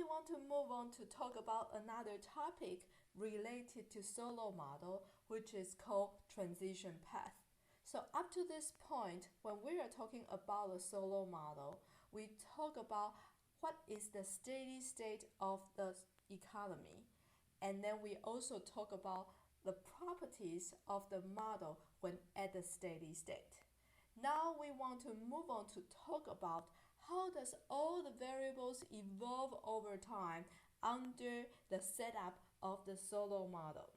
we want to move on to talk about another topic related to solo model, which is called transition path. So up to this point, when we are talking about a solo model, we talk about what is the steady state of the economy. And then we also talk about the properties of the model when at the steady state. Now we want to move on to talk about how does all the variables evolve over time under the setup of the solo model.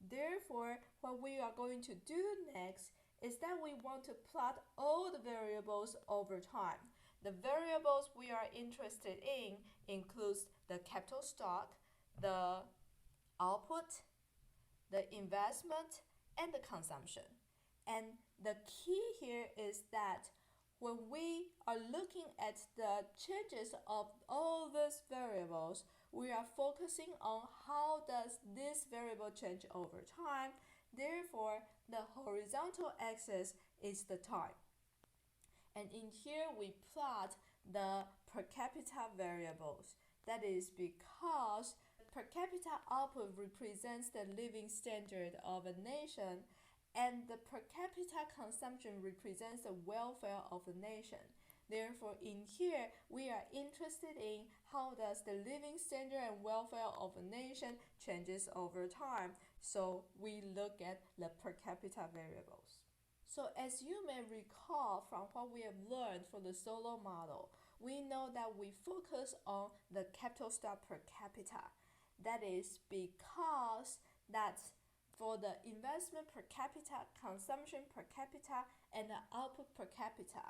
Therefore, what we are going to do next is that we want to plot all the variables over time. The variables we are interested in includes the capital stock, the output, the investment, and the consumption. And the key here is that when we are looking at the changes of all these variables, we are focusing on how does this variable change over time. Therefore, the horizontal axis is the time. And in here we plot the per capita variables. That is because per capita output represents the living standard of a nation, and the per capita consumption represents the welfare of the nation. Therefore, in here, we are interested in how does the living standard and welfare of a nation changes over time. So we look at the per capita variables. So as you may recall from what we have learned for the solo model, we know that we focus on the capital stock per capita. That is because that for the investment per capita, consumption per capita, and the output per capita,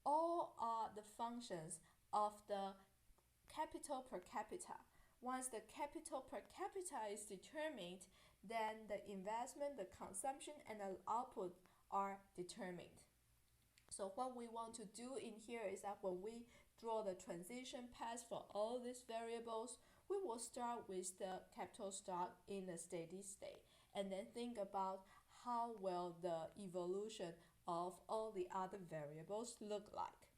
all are the functions of the capital per capita. Once the capital per capita is determined, then the investment, the consumption, and the output are determined. So what we want to do in here is that when we draw the transition path for all these variables, we will start with the capital stock in a steady state and then think about how will the evolution of all the other variables look like.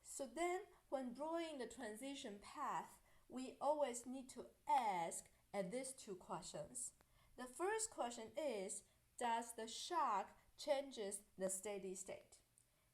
So then when drawing the transition path, we always need to ask at these two questions. The first question is, does the shock changes the steady state?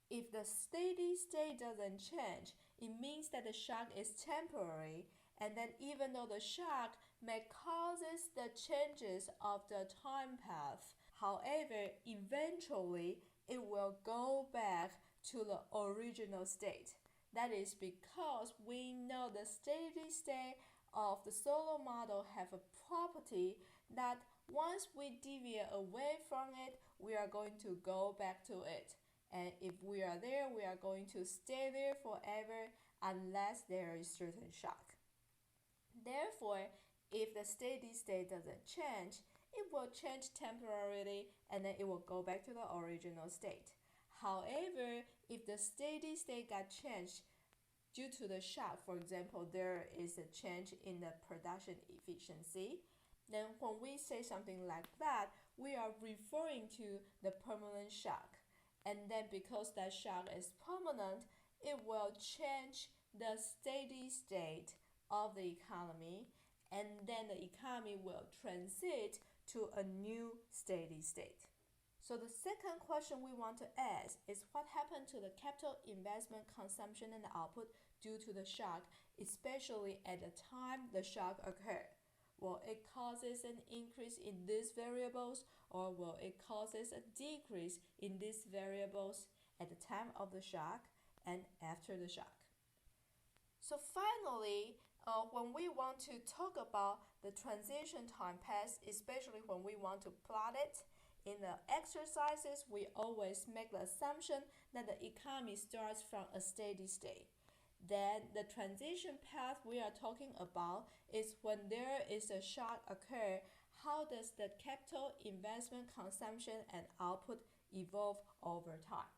If the steady state doesn't change, it means that the shock is temporary, and then even though the shock may causes the changes of the time path, however, eventually it will go back to the original state. That is because we know the steady state of the solo model have a property that once we deviate away from it, we are going to go back to it. And if we are there, we are going to stay there forever unless there is certain shock. Therefore, if the steady state doesn't change, it will change temporarily and then it will go back to the original state. However, if the steady state got changed due to the shock, for example, there is a change in the production efficiency, then when we say something like that, we are referring to the permanent shock. And then because that shock is permanent, it will change the steady state of the economy, and then the economy will transit to a new steady state. So the second question we want to ask is what happened to the capital investment, consumption, and output due to the shock, especially at the time the shock occurred? Will it causes an increase in these variables, or will it causes a decrease in these variables at the time of the shock and after the shock? So finally, when we want to talk about the transition time path, especially when we want to plot it, in the exercises, we always make the assumption that the economy starts from a steady state. Then the transition path we are talking about is when there is a shock occur, how does the capital investment, consumption, and output evolve over time?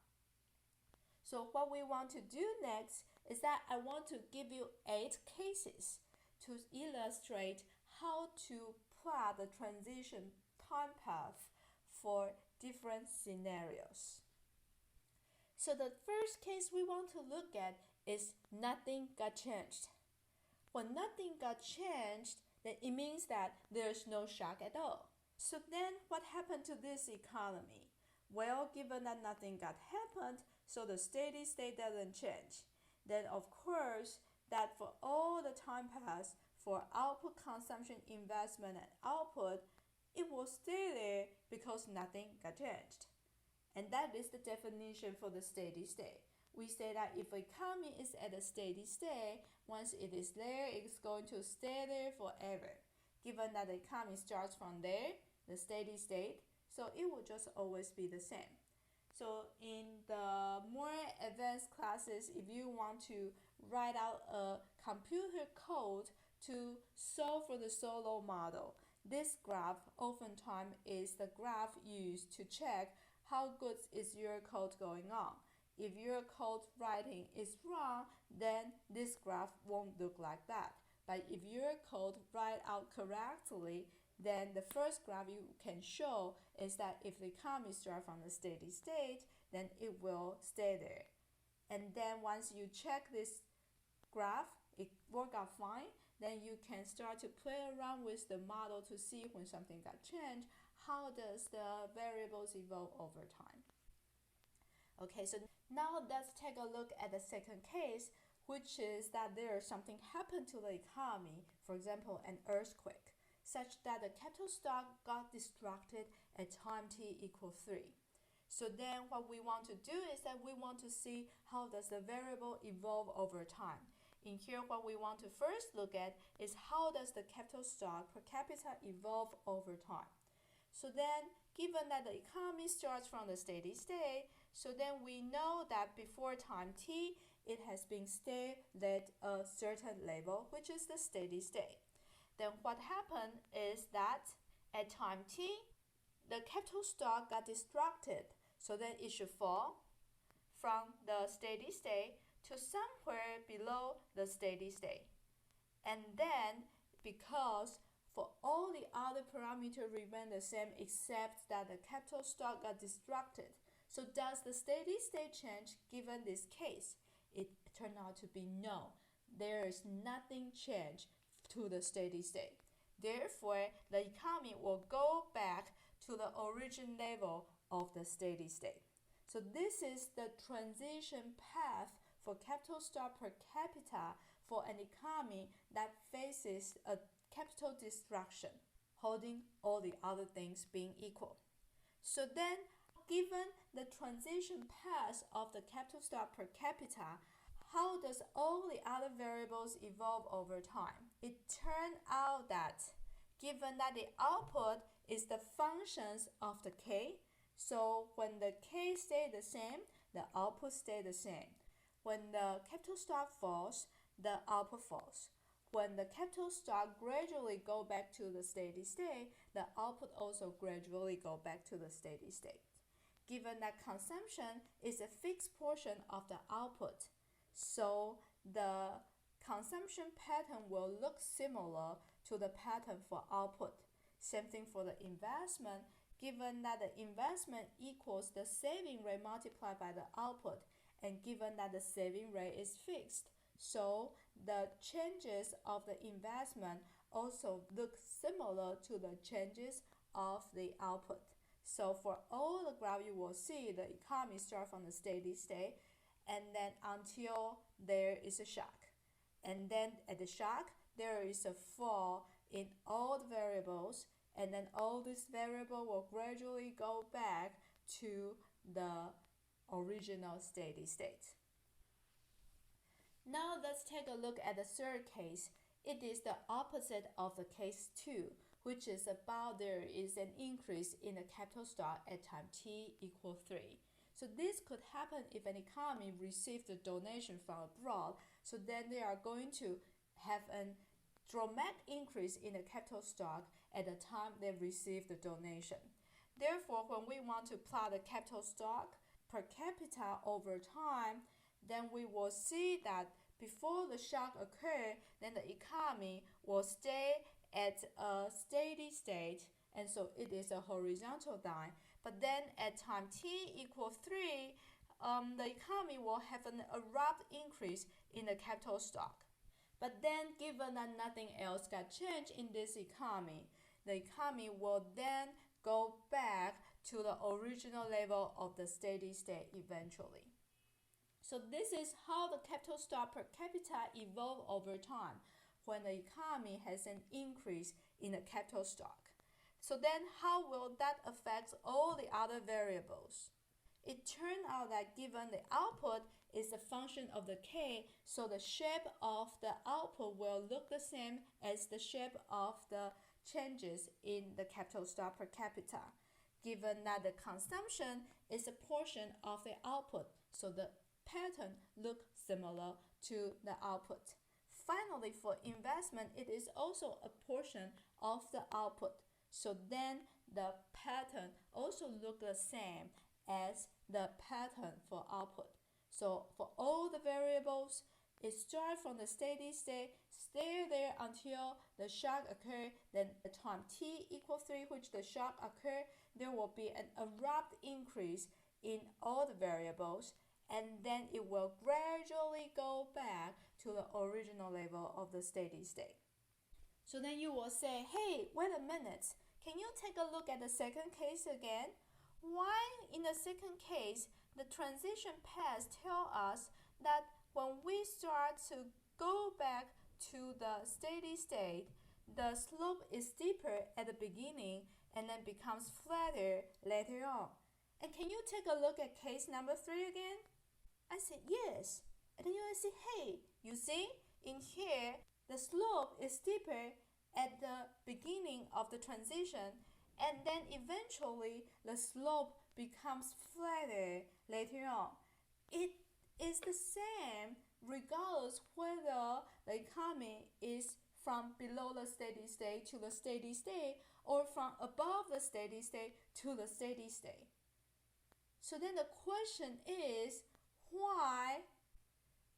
So what we want to do next is that I want to give you 8 cases to illustrate how to plot the transition time path for different scenarios. So the first case we want to look at is nothing got changed. When nothing got changed, then it means that there's no shock at all. So then what happened to this economy? Well, given that nothing got happened, so the steady state doesn't change. Then of course, that for all the time passed, for output, consumption, investment, and output, it will stay there because nothing got changed. And that is the definition for the steady state. We say that if the economy is at a steady state, once it is there, it's going to stay there forever. Given that the economy starts from there, the steady state, so it will just always be the same. So in the more advanced classes, if you want to write out a computer code to solve for the Solow model, this graph oftentimes is the graph used to check how good is your code going on. If your code writing is wrong, then this graph won't look like that. But if your code write out correctly, then the first graph you can show is that if the economy starts from a steady state, then it will stay there. And then once you check this graph, it worked out fine, then you can start to play around with the model to see when something got changed, how does the variables evolve over time. Okay, so now let's take a look at the second case, which is that there is something happened to the economy, for example, an earthquake, such that the capital stock got destructed at time t equals 3. So then what we want to do is that we want to see how does the variable evolve over time. In here, what we want to first look at is how does the capital stock per capita evolve over time. So then, given that the economy starts from the steady state, so then we know that before time t, it has been stayed at a certain level, which is the steady state. Then what happened is that at time t, the capital stock got destructed, so then it should fall from the steady state to somewhere below the steady state. And then, because for all the other parameters remain the same except that the capital stock got destructed, so does the steady state change given this case? It turned out to be no. There is nothing changed to the steady state. Therefore, the economy will go back to the origin level of the steady state. So this is the transition path for capital stock per capita for an economy that faces a capital destruction, holding all the other things being equal. So then, given the transition path of the capital stock per capita, how does all the other variables evolve over time? It turned out that given that the output is the functions of the k, so when the k stay the same, the output stay the same. When the capital stock falls, the output falls. When the capital stock gradually go back to the steady state, the output also gradually go back to the steady state. Given that consumption is a fixed portion of the output, so the consumption pattern will look similar to the pattern for output. Same thing for the investment, given that the investment equals the saving rate multiplied by the output, and given that the saving rate is fixed, so the changes of the investment also look similar to the changes of the output. So for all the graph, you will see the economy start from the steady state, and then until there is a shock. And then at the shock, there is a fall in all the variables, and then all this variable will gradually go back to the original steady state. Now let's take a look at the third case. It is the opposite of the case 2, which is about there is an increase in the capital stock at time t equals 3. So this could happen if an economy received a donation from abroad, so then they are going to have a dramatic increase in the capital stock at the time they receive the donation. Therefore, when we want to plot the capital stock per capita over time, then we will see that before the shock occurs, then the economy will stay at a steady state, and so it is a horizontal line. But then at time t equals 3, the economy will have an abrupt increase in the capital stock. But then, given that nothing else got changed in this economy, the economy will then go back to the original level of the steady state eventually. So this is how the capital stock per capita evolved over time when the economy has an increase in the capital stock. So then how will that affect all the other variables? It turned out that given the output is a function of the K, so the shape of the output will look the same as the shape of the changes in the capital stock per capita, given that the consumption is a portion of the output, so the pattern looks similar to the output. Finally, for investment, it is also a portion of the output, so then the pattern also looks the same as the pattern for output. So for all the variables, it starts from the steady state, stay there until the shock occurs, then the time t equals 3, which the shock occurs, there will be an abrupt increase in all the variables, and then it will gradually go back to the original level of the steady state. So then you will say, hey, wait a minute, can you take a look at the second case again? Why in the second case, the transition paths tell us that when we start to go back to the steady state, the slope is steeper at the beginning and then becomes flatter later on. And can you take a look at case number 3 again? I said yes. And then you will say, hey, you see, in here, the slope is steeper at the beginning of the transition, and then eventually the slope becomes flatter later on. It is the same regardless whether the economy is from below the steady state to the steady state or from above the steady state to the steady state. So then the question is, why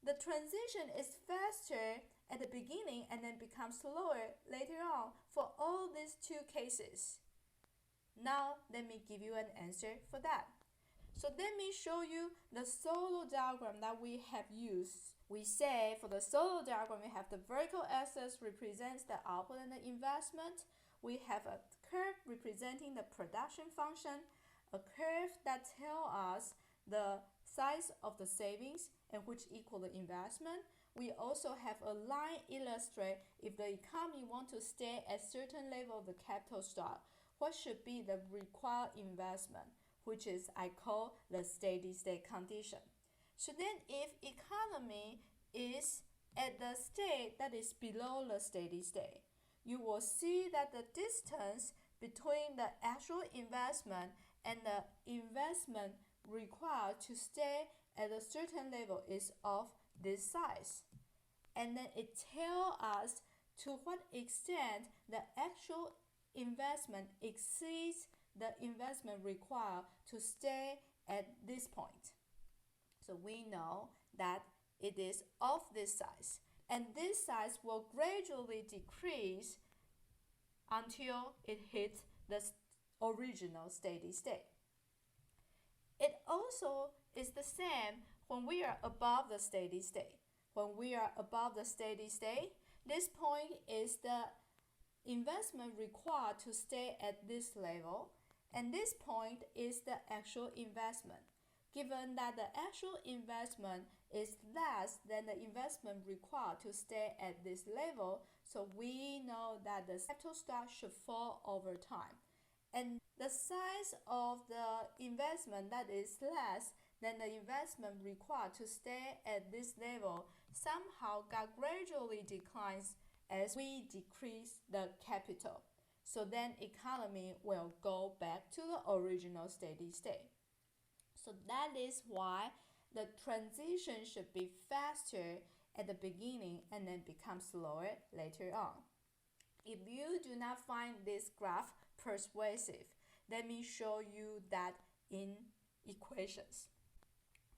the transition is faster at the beginning and then becomes slower later on for all these 2 cases? Now let me give you an answer for that. So let me show you the solo diagram that we have used. We say for the solo diagram, we have the vertical axis represents the output and the investment. We have a curve representing the production function, a curve that tells us the size of the savings and which equal the investment. We also have a line illustrate if the economy want to stay at certain level of the capital stock, what should be the required investment, which is I call the steady state condition. So then if economy is at the state that is below the steady state, you will see that the distance between the actual investment and the investment required to stay at a certain level is of this size. And then it tells us to what extent the actual investment exceeds the investment required to stay at this point. So we know that it is of this size, and this size will gradually decrease until it hits the original steady state. It also is the same when we are above the steady state. When we are above the steady state, this point is the investment required to stay at this level, and this point is the actual investment. Given that the actual investment is less than the investment required to stay at this level, so we know that the capital stock should fall over time. And the size of the investment that is less than the investment required to stay at this level somehow got gradually declines as we decrease the capital. So then economy will go back to the original steady state. So that is why the transition should be faster at the beginning and then become slower later on. If you do not find this graph persuasive, let me show you that in equations.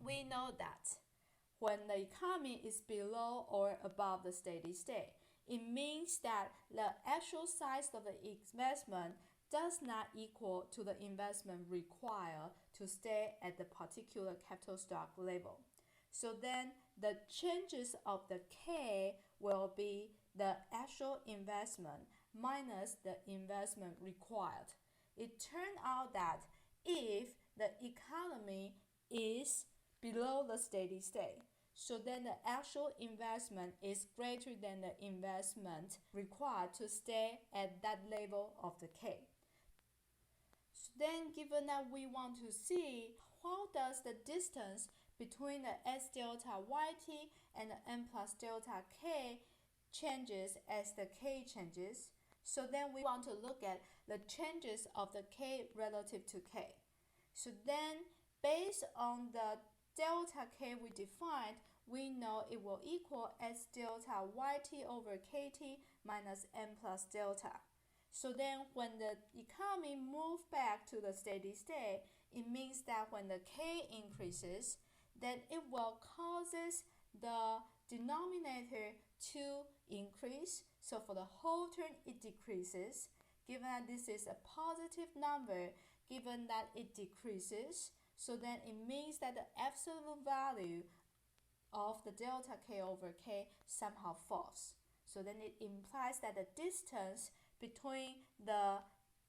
We know that when the economy is below or above the steady state, it means that the actual size of the investment does not equal to the investment required to stay at the particular capital stock level. So then the changes of the K will the actual investment minus the investment required. It turned out that if the economy is below the steady state, so then the actual investment is greater than the investment required to stay at that level of the K. So then given that we want to see how does the distance between the S delta YT and the N plus delta K changes as the K changes, so then we want to look at the changes of the K relative to K. So then based on the delta K we defined, we know it will equal S delta YT over KT minus N plus delta. So then when the economy moves back to the steady state, it means that when the K increases, then it will causes the denominator to increase. So for the whole term, it decreases. Given that this is a positive number, given that it decreases, so then it means that the absolute value of the delta K over K somehow falls. So then it implies that the distance between the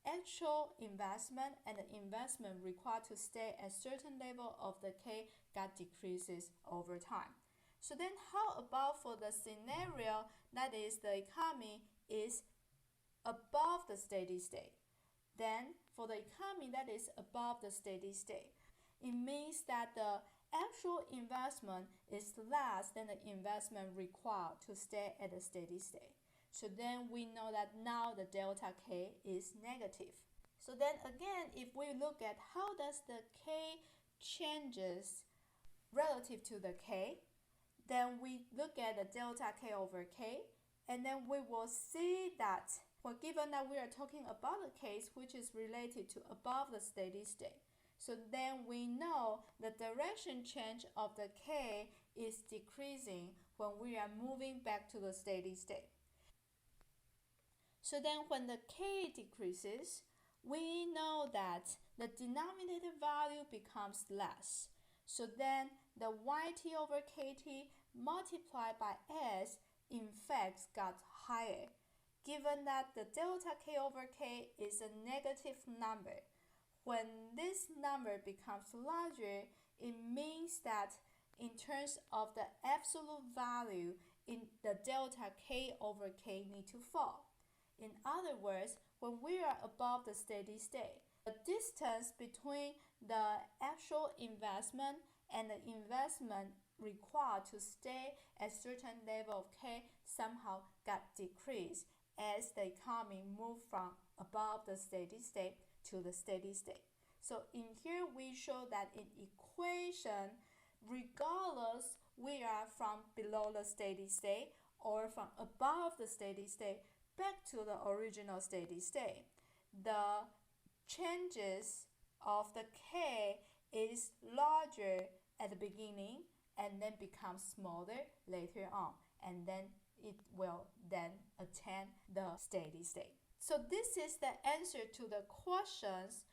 actual investment and the investment required to stay at a certain level of the K that decreases over time. So then how about for the scenario that is the economy is above the steady state? Then for the economy that is above the steady state, it means that the actual investment is less than the investment required to stay at a steady state. So then we know that now the delta K is negative. So then again, if we look at how does the K changes relative to the K, then we look at the delta K over K, and then we will see that, well, given that we are talking about a case which is related to above the steady state, so then we know the direction change of the K is decreasing when we are moving back to the steady state. So then when the K decreases, we know that the denominator value becomes less. So then the YT over KT multiplied by S in fact got higher. Given that the delta K over K is a negative number, when this number becomes larger, it means that in terms of the absolute value in the delta K over K need to fall. In other words, when we are above the steady state, the distance between the actual investment and the investment required to stay at a certain level of K somehow got decreased as the economy moved from above the steady state to the steady state. So in here we show that in equation, regardless we are from below the steady state or from above the steady state back to the original steady state, the changes of the K is larger at the beginning and then becomes smaller later on, and then it will then attain the steady state. So this is the answer to the questions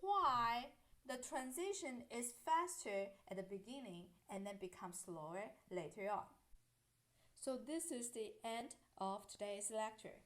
why the transition is faster at the beginning and then becomes slower later on. So this is the end of today's lecture.